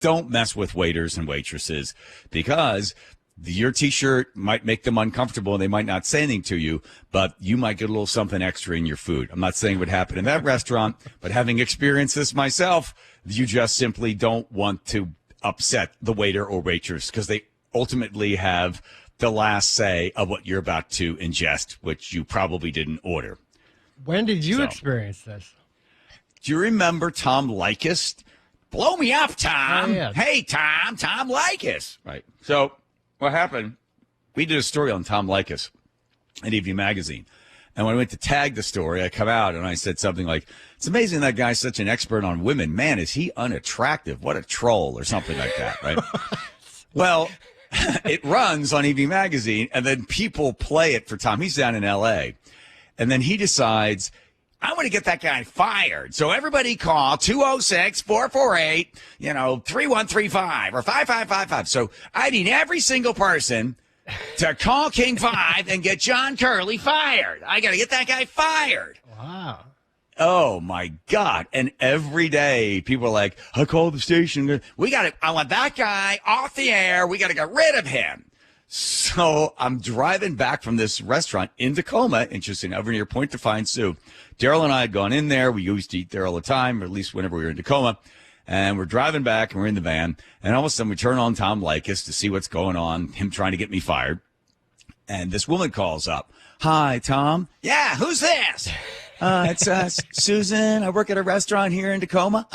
don't mess with waiters and waitresses because your T-shirt might make them uncomfortable and they might not say anything to you, but you might get a little something extra in your food. I'm not saying it would happen in that restaurant, but having experienced this myself, you just simply don't want to upset the waiter or waitress because they ultimately have the last say of what you're about to ingest, which you probably didn't order. When did you experience this? Do you remember Tom Leykis? Blow me up, Tom. Oh, yeah. Hey, Tom Leykis. Right. So what happened, we did a story on Tom Leykis at Evening Magazine. And when I went to tag the story, I come out and I said something like, it's amazing that guy's such an expert on women. Man, is he unattractive? What a troll, or something like that, right? Well, it runs on Evening Magazine, and then people play it for Tom. He's down in L.A., and then he decides, I want to get that guy fired. So everybody call 206-448, 3135 or 5555. So I need every single person to call King 5 and get John Curley fired. I got to get that guy fired. Wow. Oh, my God. And every day people are like, I called the station. I want that guy off the air. We got to get rid of him. So I'm driving back from this restaurant in Tacoma, interesting, over near Point Defiance Sioux. Daryl and I had gone in there. We used to eat there all the time, or at least whenever we were in Tacoma. And we're driving back, and we're in the van. And all of a sudden, we turn on Tom Leykis to see what's going on, him trying to get me fired. And this woman calls up. Hi, Tom. Yeah, who's this? It's Susan. I work at a restaurant here in Tacoma.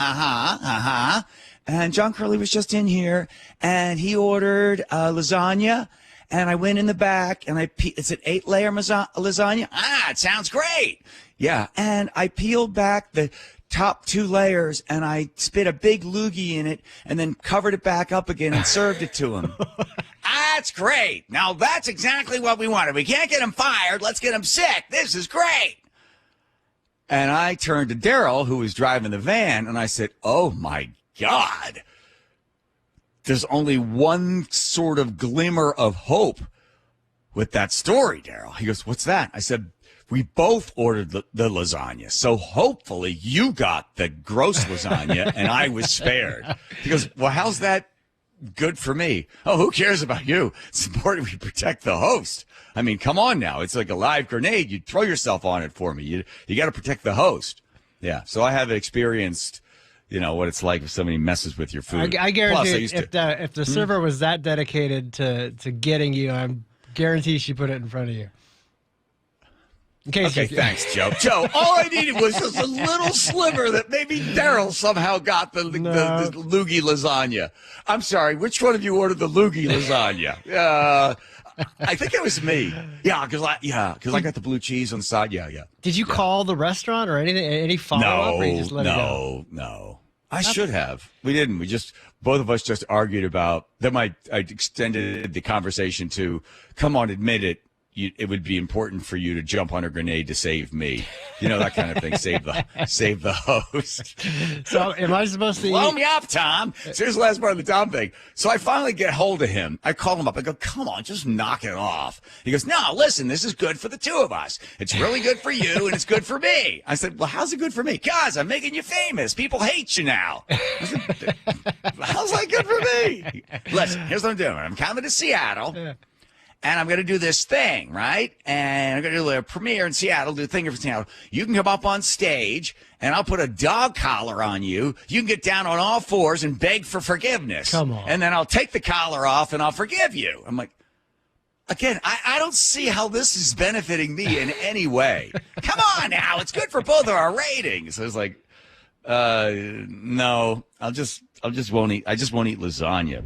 And John Curley was just in here, and he ordered lasagna. And I went in the back, and it's an 8-layer lasagna. It sounds great. Yeah, and I peeled back the top 2 layers, and I spit a big loogie in it, and then covered it back up again and served it to him. That's great. Now, that's exactly what we wanted. We can't get him fired. Let's get him sick. This is great. And I turned to Daryl, who was driving the van, and I said, oh, my God. There's only one sort of glimmer of hope with that story, Daryl. He goes, what's that? I said, we both ordered the lasagna. So hopefully you got the gross lasagna and I was spared. He goes, well, how's that good for me? Oh, who cares about you? It's important we protect the host. I mean, come on now. It's like a live grenade. You throw yourself on it for me. You got to protect the host. Yeah. So I have experienced what it's like if somebody messes with your food. I guarantee if the server was that dedicated to getting you, I guarantee she put it in front of you. Okay, thanks, Joe. Joe, all I needed was just a little sliver that maybe Daryl somehow got the loogie lasagna. I'm sorry, which one of you ordered the loogie lasagna? I think it was me. Yeah, because I got the blue cheese on the side. Yeah. Did you call the restaurant or anything? Any follow-up? Or you just let it go? No. I should have. We didn't. Both of us just argued about that. I extended the conversation to, come on, admit it. It would be important for you to jump on a grenade to save me. That kind of thing. Save the host. So am I supposed to blow me up, Tom? So here's the last part of the Tom thing. So I finally get hold of him. I call him up. I go, come on, just knock it off. He goes, no, listen, this is good for the two of us. It's really good for you, and it's good for me. I said, well, how's it good for me? Because I'm making you famous. People hate you now. I said, how's that good for me? Listen, here's what I'm doing. I'm coming to Seattle. Yeah. And I'm going to do this thing, right? And I'm going to do a premiere in Seattle, do a thing for Seattle. You can come up on stage, and I'll put a dog collar on you. You can get down on all fours and beg for forgiveness. Come on. And then I'll take the collar off, and I'll forgive you. I'm like, again, I don't see how this is benefiting me in any way. Come on now. It's good for both of our ratings. I was like, no, I just won't eat lasagna.